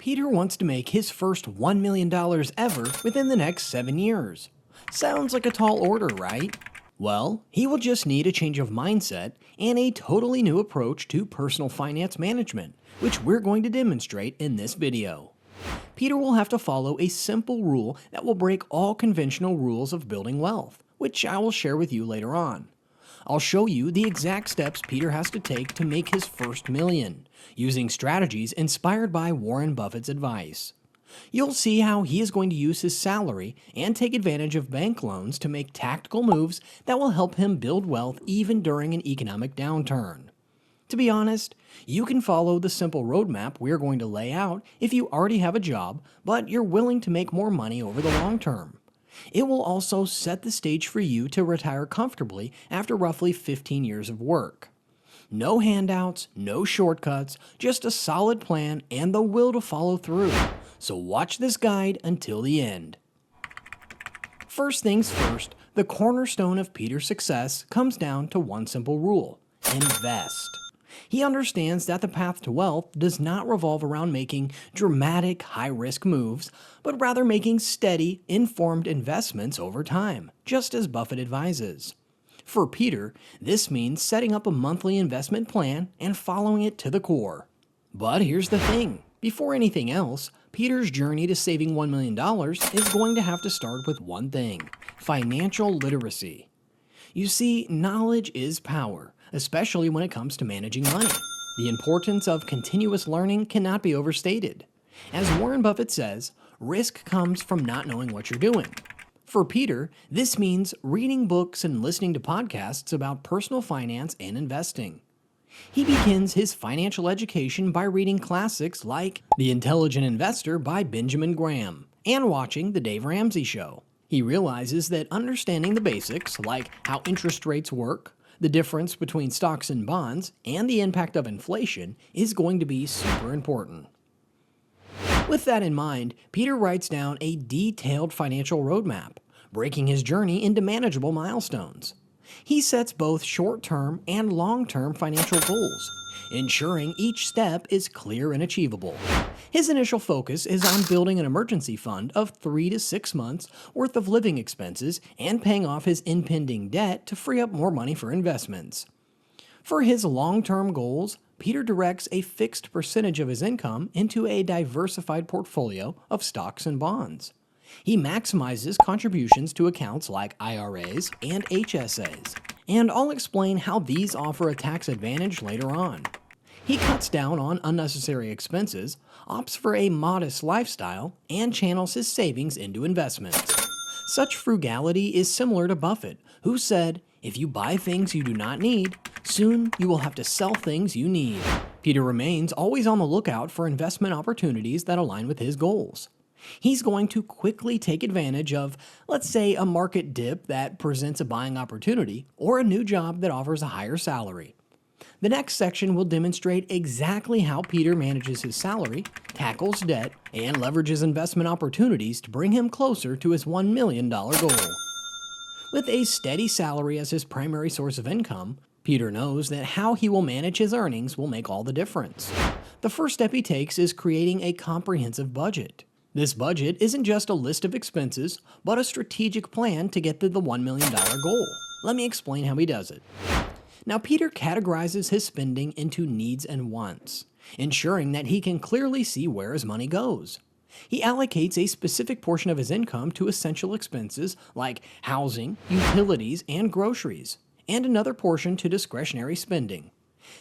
Peter wants to make his first $1 million ever within the next 7 years. Sounds like a tall order, right? Well, he will just need a change of mindset and a totally new approach to personal finance management, which we're going to demonstrate in this video. Peter will have to follow a simple rule that will break all conventional rules of building wealth, which I will share with you later on. I'll show you the exact steps Peter has to take to make his first million, using strategies inspired by Warren Buffett's advice. You'll see how he is going to use his salary and take advantage of bank loans to make tactical moves that will help him build wealth even during an economic downturn. To be honest, you can follow the simple roadmap we're going to lay out if you already have a job, but you're willing to make more money over the long term. It will also set the stage for you to retire comfortably after roughly 15 years of work. No handouts, no shortcuts, just a solid plan and the will to follow through. So watch this guide until the end. First things first, the cornerstone of Peter's success comes down to one simple rule: invest. He understands that the path to wealth does not revolve around making dramatic, high-risk moves, but rather making steady, informed investments over time, just as Buffett advises. For Peter, this means setting up a monthly investment plan and following it to the core. But here's the thing. Before anything else, Peter's journey to saving $1 million is going to have to start with one thing: financial literacy. You see, knowledge is power, especially when it comes to managing money. The importance of continuous learning cannot be overstated. As Warren Buffett says, risk comes from not knowing what you're doing. For Peter, this means reading books and listening to podcasts about personal finance and investing. He begins his financial education by reading classics like The Intelligent Investor by Benjamin Graham and watching The Dave Ramsey Show. He realizes that understanding the basics, like how interest rates work, the difference between stocks and bonds, and the impact of inflation, is going to be super important. With that in mind, Peter writes down a detailed financial roadmap, breaking his journey into manageable milestones. He sets both short-term and long-term financial goals, ensuring each step is clear and achievable. His initial focus is on building an emergency fund of 3 to 6 months worth of living expenses and paying off his impending debt to free up more money for investments. For his long-term goals, Peter directs a fixed percentage of his income into a diversified portfolio of stocks and bonds. He maximizes contributions to accounts like IRAs and HSAs, and I'll explain how these offer a tax advantage later on. He cuts down on unnecessary expenses, opts for a modest lifestyle, and channels his savings into investments. Such frugality is similar to Buffett, who said, "If you buy things you do not need, soon you will have to sell things you need." Peter remains always on the lookout for investment opportunities that align with his goals. He's going to quickly take advantage of, let's say, a market dip that presents a buying opportunity or a new job that offers a higher salary. The next section will demonstrate exactly how Peter manages his salary, tackles debt, and leverages investment opportunities to bring him closer to his $1 million goal. With a steady salary as his primary source of income, Peter knows that how he will manage his earnings will make all the difference. The first step he takes is creating a comprehensive budget. This budget isn't just a list of expenses, but a strategic plan to get to the $1 million goal. Let me explain how he does it. Now, Peter categorizes his spending into needs and wants, ensuring that he can clearly see where his money goes. He allocates a specific portion of his income to essential expenses like housing, utilities, and groceries, and another portion to discretionary spending.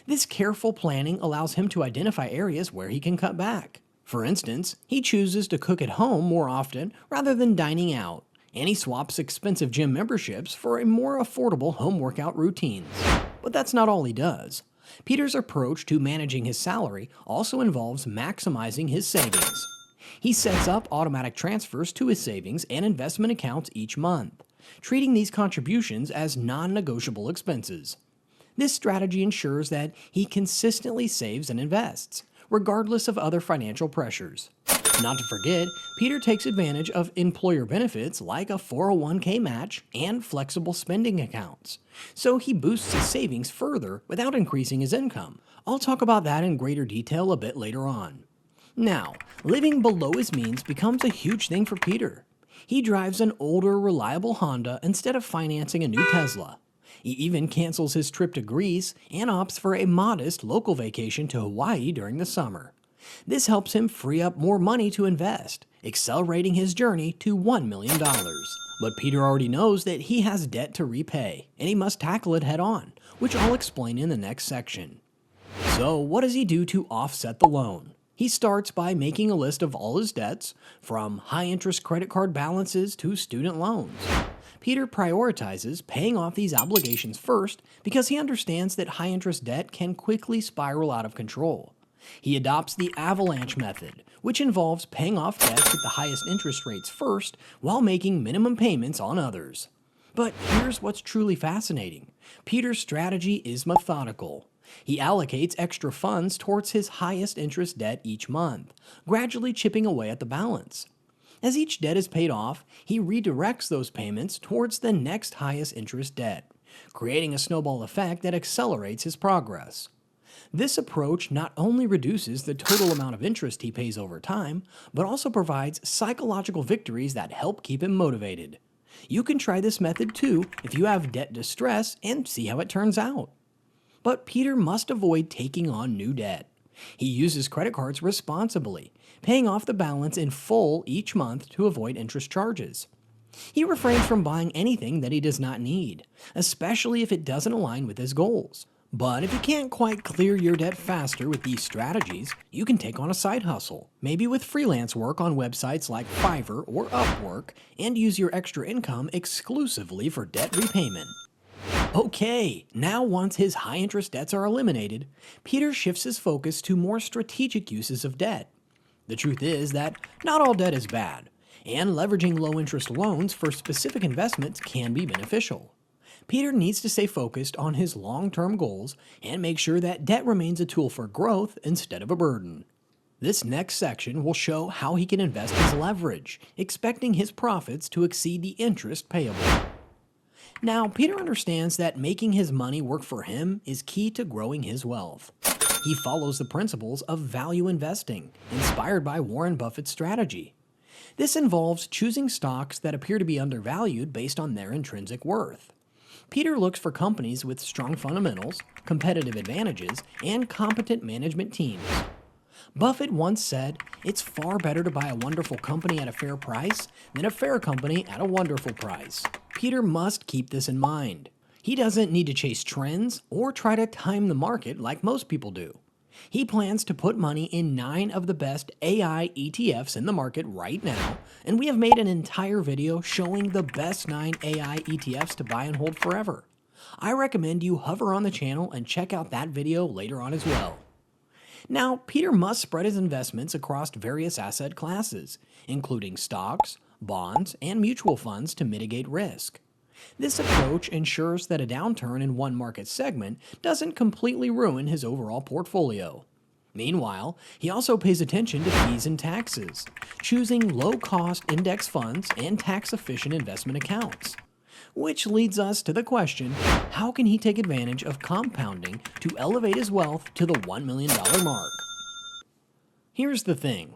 This careful planning allows him to identify areas where he can cut back. For instance, he chooses to cook at home more often rather than dining out, and he swaps expensive gym memberships for a more affordable home workout routines. But that's not all he does. Peter's approach to managing his salary also involves maximizing his savings. He sets up automatic transfers to his savings and investment accounts each month, treating these contributions as non-negotiable expenses. This strategy ensures that he consistently saves and invests, regardless of other financial pressures. Not to forget, Peter takes advantage of employer benefits like a 401k match and flexible spending accounts, so he boosts his savings further without increasing his income. I'll talk about that in greater detail a bit later on. Now, living below his means becomes a huge thing for Peter. He drives an older, reliable Honda instead of financing a new Tesla. He even cancels his trip to Greece and opts for a modest local vacation to Hawaii during the summer. This helps him free up more money to invest, accelerating his journey to $1 million. But Peter already knows that he has debt to repay, and he must tackle it head on, which I'll explain in the next section. So, what does he do to offset the loan? He starts by making a list of all his debts, from high-interest credit card balances to student loans. Peter prioritizes paying off these obligations first because he understands that high-interest debt can quickly spiral out of control. He adopts the avalanche method, which involves paying off debts at the highest interest rates first while making minimum payments on others. But here's what's truly fascinating. Peter's strategy is methodical. He allocates extra funds towards his highest interest debt each month, gradually chipping away at the balance. As each debt is paid off, he redirects those payments towards the next highest interest debt, creating a snowball effect that accelerates his progress. This approach not only reduces the total amount of interest he pays over time, but also provides psychological victories that help keep him motivated. You can try this method too if you have debt distress and see how it turns out. But Peter must avoid taking on new debt. He uses credit cards responsibly, paying off the balance in full each month to avoid interest charges. He refrains from buying anything that he does not need, especially if it doesn't align with his goals. But if you can't quite clear your debt faster with these strategies, you can take on a side hustle, maybe with freelance work on websites like Fiverr or Upwork, and use your extra income exclusively for debt repayment. Okay, now once his high-interest debts are eliminated, Peter shifts his focus to more strategic uses of debt. The truth is that not all debt is bad, and leveraging low-interest loans for specific investments can be beneficial. Peter needs to stay focused on his long-term goals and make sure that debt remains a tool for growth instead of a burden. This next section will show how he can invest his leverage, expecting his profits to exceed the interest payable. Now, Peter understands that making his money work for him is key to growing his wealth. He follows the principles of value investing, inspired by Warren Buffett's strategy. This involves choosing stocks that appear to be undervalued based on their intrinsic worth. Peter looks for companies with strong fundamentals, competitive advantages, and competent management teams. Buffett once said, "It's far better to buy a wonderful company at a fair price than a fair company at a wonderful price." Peter must keep this in mind. He doesn't need to chase trends or try to time the market like most people do. He plans to put money in 9 of the best AI ETFs in the market right now, and we have made an entire video showing the best 9 AI ETFs to buy and hold forever. I recommend you hover on the channel and check out that video later on as well. Now, Peter must spread his investments across various asset classes, including stocks, bonds, and mutual funds to mitigate risk. This approach ensures that a downturn in one market segment doesn't completely ruin his overall portfolio. Meanwhile, he also pays attention to fees and taxes, choosing low-cost index funds and tax-efficient investment accounts. Which leads us to the question, how can he take advantage of compounding to elevate his wealth to the $1 million mark? Here's the thing.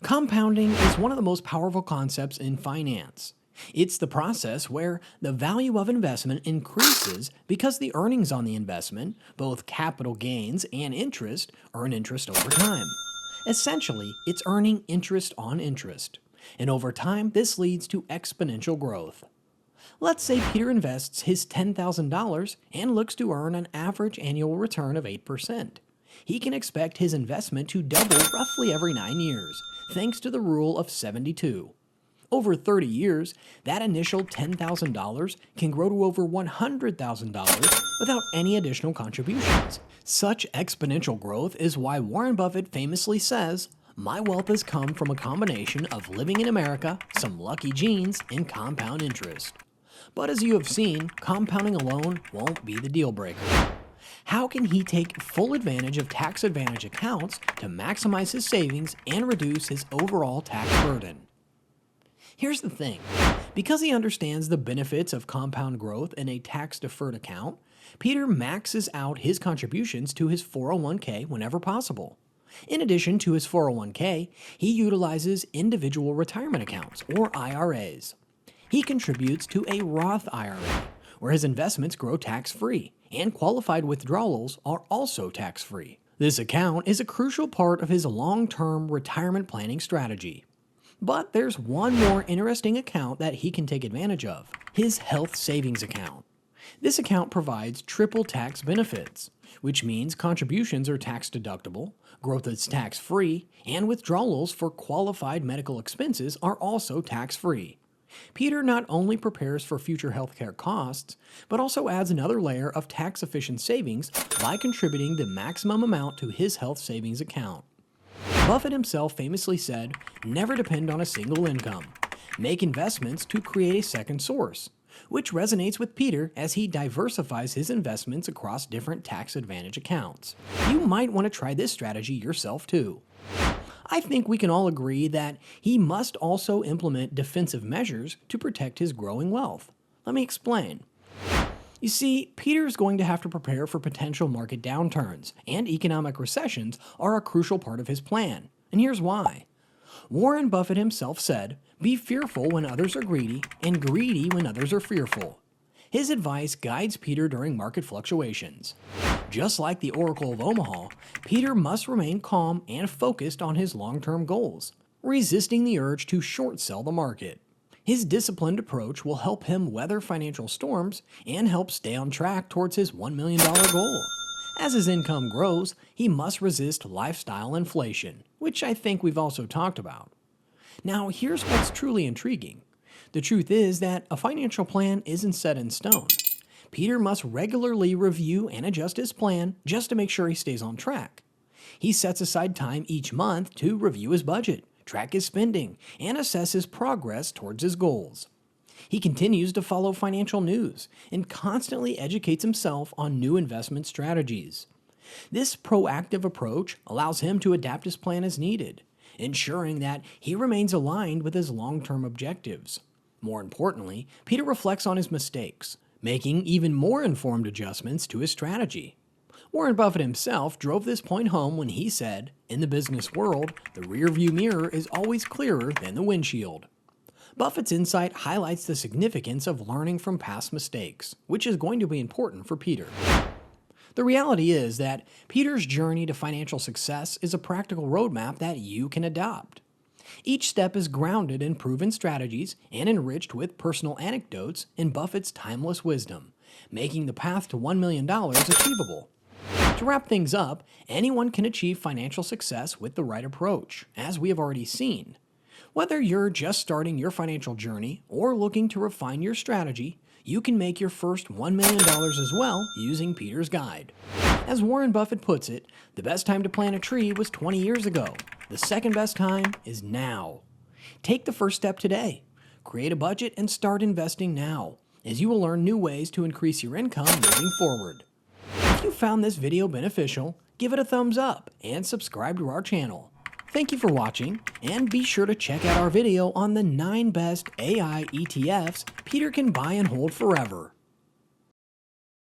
Compounding is one of the most powerful concepts in finance. It's the process where the value of investment increases because the earnings on the investment, both capital gains and interest, earn interest over time. Essentially, it's earning interest on interest. And over time, this leads to exponential growth. Let's say Peter invests his $10,000 and looks to earn an average annual return of 8%. He can expect his investment to double roughly every 9 years, thanks to the rule of 72. Over 30 years, that initial $10,000 can grow to over $100,000 without any additional contributions. Such exponential growth is why Warren Buffett famously says, "My wealth has come from a combination of living in America, some lucky genes, and compound interest." But as you have seen, compounding alone won't be the deal breaker. How can he take full advantage of tax advantage accounts to maximize his savings and reduce his overall tax burden? Here's the thing. Because he understands the benefits of compound growth in a tax-deferred account, Peter maxes out his contributions to his 401k whenever possible. In addition to his 401k, he utilizes individual retirement accounts, or IRAs. He contributes to a Roth IRA, where his investments grow tax-free, and qualified withdrawals are also tax-free. This account is a crucial part of his long-term retirement planning strategy. But there's one more interesting account that he can take advantage of: his health savings account. This account provides triple tax benefits, which means contributions are tax deductible, growth is tax-free, and withdrawals for qualified medical expenses are also tax-free. Peter not only prepares for future healthcare costs, but also adds another layer of tax-efficient savings by contributing the maximum amount to his health savings account. Buffett himself famously said, "Never depend on a single income. Make investments to create a second source," which resonates with Peter as he diversifies his investments across different tax advantage accounts. You might want to try this strategy yourself too. I think we can all agree that he must also implement defensive measures to protect his growing wealth. Let me explain. You see, Peter is going to have to prepare for potential market downturns, and economic recessions are a crucial part of his plan. And here's why. Warren Buffett himself said, "Be fearful when others are greedy, and greedy when others are fearful." His advice guides Peter during market fluctuations. Just like the Oracle of Omaha, Peter must remain calm and focused on his long-term goals, resisting the urge to short-sell the market. His disciplined approach will help him weather financial storms and help stay on track towards his $1 million goal. As his income grows, he must resist lifestyle inflation, which I think we've also talked about. Now, here's what's truly intriguing. The truth is that a financial plan isn't set in stone. Peter must regularly review and adjust his plan just to make sure he stays on track. He sets aside time each month to review his budget, track his spending, and assess his progress towards his goals. He continues to follow financial news and constantly educates himself on new investment strategies. This proactive approach allows him to adapt his plan as needed, ensuring that he remains aligned with his long-term objectives. More importantly, Peter reflects on his mistakes, making even more informed adjustments to his strategy. Warren Buffett himself drove this point home when he said, "In the business world, the rearview mirror is always clearer than the windshield." Buffett's insight highlights the significance of learning from past mistakes, which is going to be important for Peter. The reality is that Peter's journey to financial success is a practical roadmap that you can adopt. Each step is grounded in proven strategies and enriched with personal anecdotes in Buffett's timeless wisdom, making the path to $1 million achievable. To wrap things up, anyone can achieve financial success with the right approach, as we have already seen. Whether you're just starting your financial journey or looking to refine your strategy, you can make your first $1 million as well using Peter's guide. As Warren Buffett puts it, the best time to plant a tree was 20 years ago. The second best time is now. Take the first step today. Create a budget and start investing now, as you will learn new ways to increase your income moving forward. If you found this video beneficial, give it a thumbs up and subscribe to our channel. Thank you for watching, and be sure to check out our video on the 9 best AI ETFs Peter can buy and hold forever.